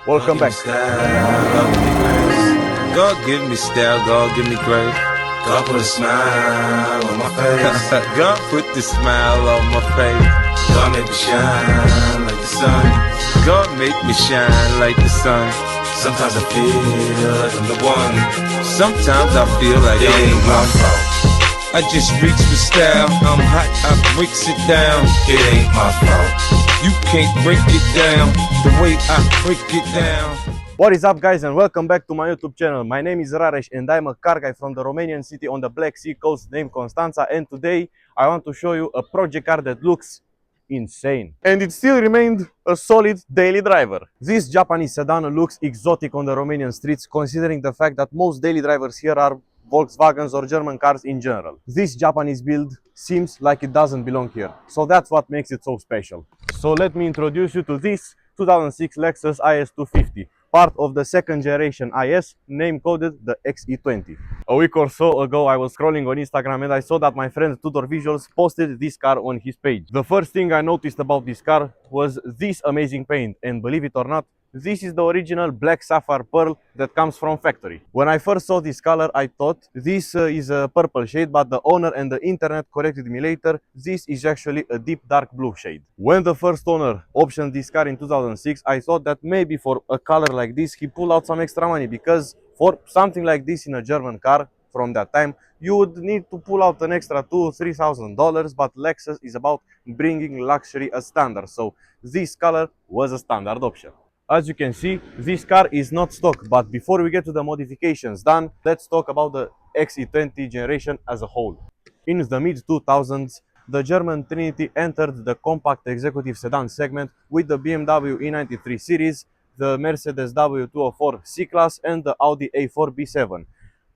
Welcome back. God give me style, God give me grace. God put a smile on my face. God put the smile on my face. God make me shine like the sun. God make me shine like the sun. Sometimes I feel like I'm the one. Sometimes I feel like It I'm ain't the my one. fault. I just reach for style. I'm hot, I breaks it down. It ain't my fault. You can't break it down the way I break it down. What is up, guys, and welcome back to my YouTube channel. My name is Raresh and I'm a car guy from the Romanian city on the Black Sea coast named Constanța, and today I want to show you a project car that looks insane. And it still remained a solid daily driver. This Japanese sedan looks exotic on the Romanian streets, considering the fact that most daily drivers here are Volkswagens or German cars in general. This Japanese build seems like it doesn't belong here, so that's what makes it so special. So let me introduce you to this 2006 Lexus IS250, part of the second generation IS, name coded the XE20. A week or so ago I was scrolling on Instagram and I saw that my friend Tudor Visuals posted this car on his page. The first thing I noticed about this car was this amazing paint, and believe it or not, this is the original black sapphire pearl that comes from factory. When I first saw this color, I thought this is a purple shade, but the owner and the internet corrected me later. This is actually a deep dark blue shade. When the first owner optioned this car in 2006, I thought that maybe for a color like this, he pulled out some extra money, because for something like this in a German car from that time, you would need to pull out an extra $2,000–3,000, but Lexus is about bringing luxury as standard, so this color was a standard option. As you can see, this car is not stock, but before we get to the modifications done, let's talk about the XE20 generation as a whole. In the mid-2000s, the German Trinity entered the compact executive sedan segment with the BMW E93 series, the Mercedes W204 C-Class and the Audi A4 B7.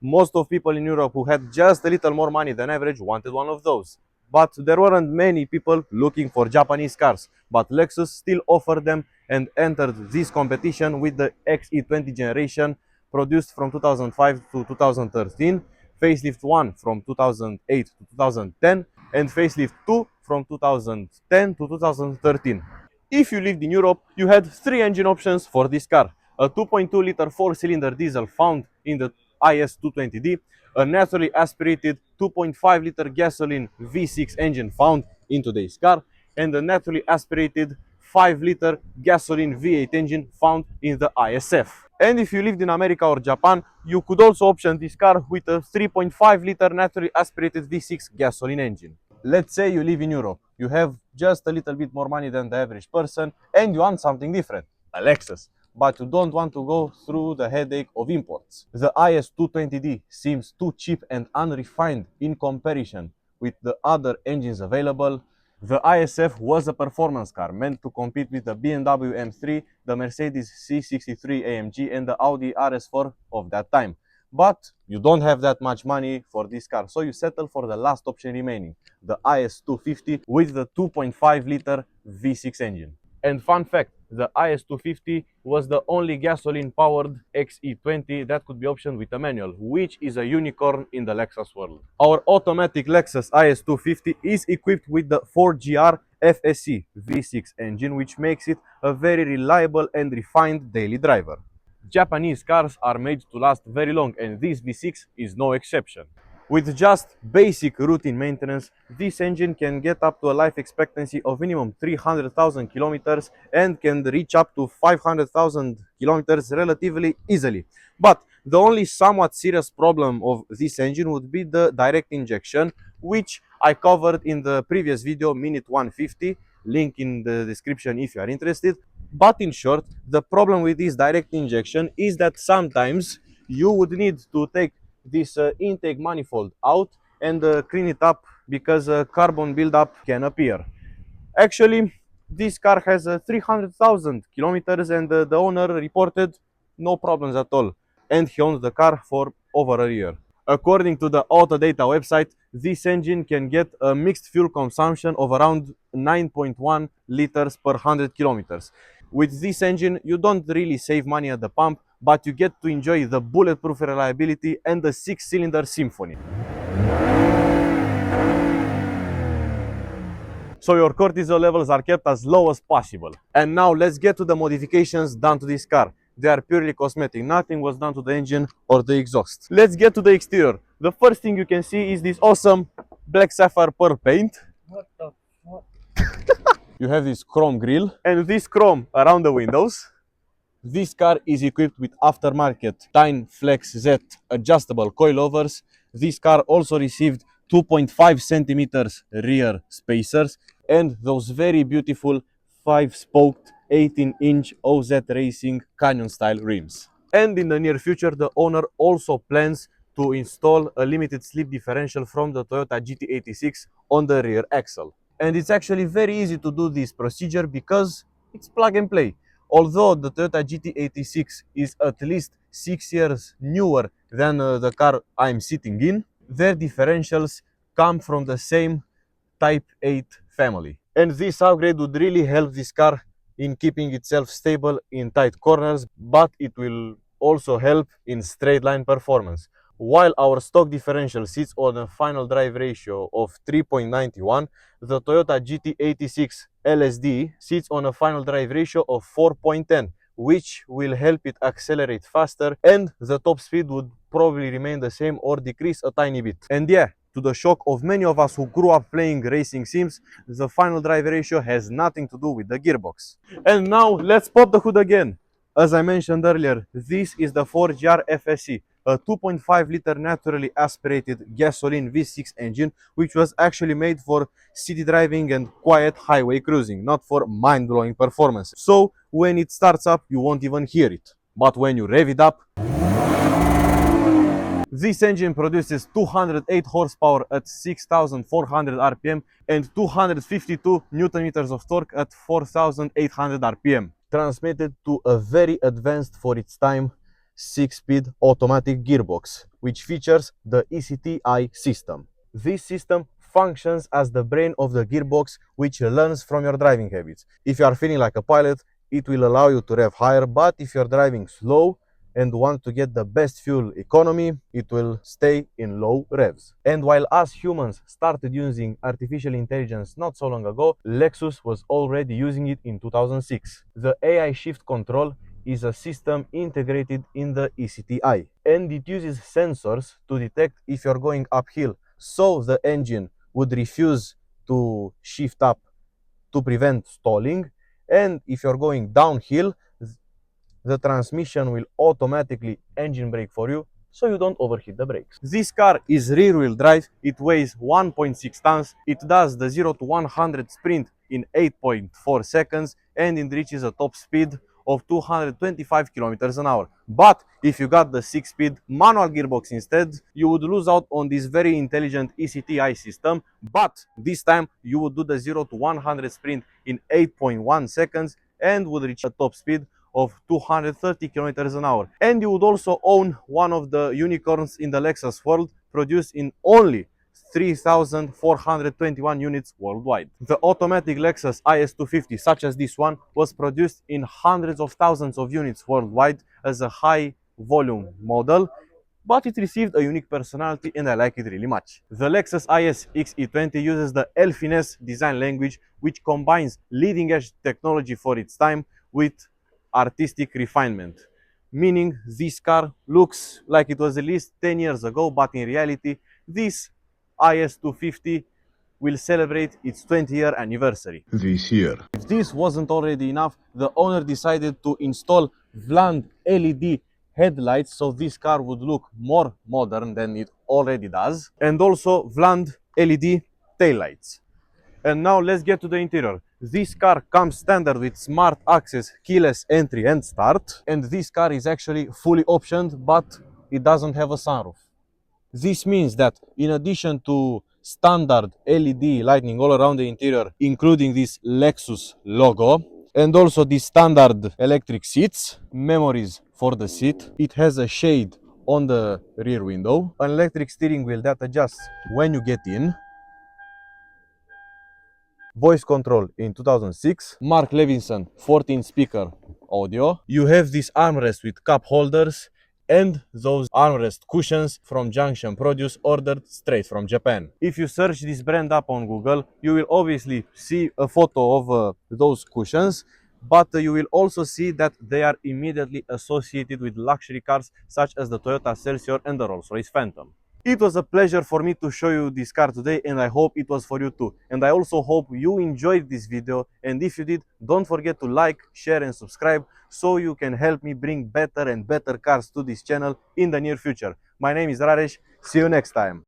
Most of people in Europe who had just a little more money than average wanted one of those. But there weren't many people looking for Japanese cars, but Lexus still offered them and entered this competition with the XE20 generation, produced from 2005 to 2013, Facelift 1 from 2008 to 2010, and Facelift 2 from 2010 to 2013. If you lived in Europe, you had three engine options for this car: a 2.2-liter four-cylinder diesel found in the IS220D, a naturally aspirated 2.5-liter gasoline V6 engine found in today's car, and a naturally aspirated 5-liter gasoline V8 engine found in the ISF. And if you lived in America or Japan, you could also option this car with a 3.5-liter naturally aspirated V6 gasoline engine. Let's say you live in Europe, you have just a little bit more money than the average person, and you want something different, a Lexus, but you don't want to go through the headache of imports. The IS220D seems too cheap and unrefined in comparison with the other engines available. The ISF was a performance car meant to compete with the BMW M3, the Mercedes C63 AMG and the Audi RS4 of that time. But you don't have that much money for this car, so you settle for the last option remaining, the IS250 with the 2.5-liter V6 engine. And fun fact, the IS250 was the only gasoline-powered XE20 that could be optioned with a manual, which is a unicorn in the Lexus world. Our automatic Lexus IS250 is equipped with the 4GR FSE V6 engine, which makes it a very reliable and refined daily driver. Japanese cars are made to last very long, and this V6 is no exception. With just basic routine maintenance, this engine can get up to a life expectancy of minimum 300,000 kilometers and can reach up to 500,000 kilometers relatively easily. But the only somewhat serious problem of this engine would be the direct injection, which I covered in the previous video, minute 150, link in the description if you are interested. But in short, the problem with this direct injection is that sometimes you would need to take this intake manifold out and clean it up, because carbon buildup can appear. Actually, this car has 300,000 kilometers and the owner reported no problems at all, and he owns the car for over a year. According to the Autodata website, this engine can get a mixed fuel consumption of around 9.1 liters per 100 kilometers. With this engine, you don't really save money at the pump, but you get to enjoy the bulletproof reliability and the 6-cylinder symphony. so your cortisol levels are kept as low as possible. And now let's get to the modifications done to this car. They are purely cosmetic. Nothing was done to the engine or the exhaust. Let's get to the exterior. The first thing you can see is this awesome black sapphire pearl paint. What the fuck? You have this chrome grille and this chrome around the windows. This car is equipped with aftermarket Tyne Flex Z adjustable coilovers. This car also received 2.5 centimeters rear spacers and those very beautiful 5-spoked 18-inch OZ Racing Canyon style rims. And in the near future, the owner also plans to install a limited slip differential from the Toyota GT86 on the rear axle. And it's actually very easy to do this procedure because it's plug and play. Although the Toyota GT86 is at least 6 years newer than the car I'm sitting in, their differentials come from the same Type 8 family. And this upgrade would really help this car in keeping itself stable in tight corners, but it will also help in straight line performance. While our stock differential sits on a final drive ratio of 3.91, the Toyota GT86 LSD sits on a final drive ratio of 4.10, which will help it accelerate faster, and the top speed would probably remain the same or decrease a tiny bit. And yeah, to the shock of many of us who grew up playing racing sims, the final drive ratio has nothing to do with the gearbox. And now let's pop the hood again. As I mentioned earlier, this is the Ford GR FSE, a 2.5 liter naturally aspirated gasoline V6 engine, which was actually made for city driving and quiet highway cruising, not for mind-blowing performance. So when it starts up, you won't even hear it. But when you rev it up, this engine produces 208 horsepower at 6,400 RPM and 252 Newton meters of torque at 4,800 RPM, transmitted to a very advanced for its time 6-speed automatic gearbox, which features the ECTi system. This system functions as the brain of the gearbox, which learns from your driving habits. If you are feeling like a pilot, it will allow you to rev higher, but if you're driving slow and want to get the best fuel economy, it will stay in low revs. And while us humans started using artificial intelligence not so long ago, Lexus was already using it in 2006. The AI Shift Control is a system integrated in the ECTi, and it uses sensors to detect if you're going uphill, so the engine would refuse to shift up to prevent stalling, and if you're going downhill, the transmission will automatically engine brake for you so you don't overheat the brakes. This car is rear-wheel drive, it weighs 1.6 tons, it does the 0 to 100 sprint in 8.4 seconds, and it reaches a top speed of 225 kilometers an hour. But if you got the 6-speed manual gearbox instead, you would lose out on this very intelligent ECTi system, but this time you would do the 0 to 100 sprint in 8.1 seconds and would reach a top speed of 230 kilometers an hour. And you would also own one of the unicorns in the Lexus world, produced in only 3,421 units worldwide. The automatic Lexus IS250, such as this one, was produced in hundreds of thousands of units worldwide as a high volume model, but it received a unique personality and I like it really much. The Lexus IS XE20 uses the Elfiness design language, which combines leading edge technology for its time with artistic refinement, meaning this car looks like it was released 10 years ago, but in reality this IS250 will celebrate its 20-year anniversary This year. If this wasn't already enough, the owner decided to install Vland LED headlights so this car would look more modern than it already does, and also Vland LED taillights. And now let's get to the interior. This car comes standard with smart access, keyless entry and start, and this car is actually fully optioned, but it doesn't have a sunroof. This means that in addition to standard LED lighting all around the interior, including this Lexus logo, and also the standard electric seats, memories for the seat, it has a shade on the rear window, an electric steering wheel that adjusts when you get in, voice control in 2006, Mark Levinson 14 speaker audio. You have this armrest with cup holders and those armrest cushions from Junction Produce ordered straight from Japan. If you search this brand up on Google, you will obviously see a photo of those cushions, but you will also see that they are immediately associated with luxury cars such as the Toyota Celsior and the Rolls-Royce Phantom. It was a pleasure for me to show you this car today, and I hope it was for you too. And I also hope you enjoyed this video, and if you did, don't forget to like, share and subscribe so you can help me bring better and better cars to this channel in the near future. My name is Raresh, see you next time.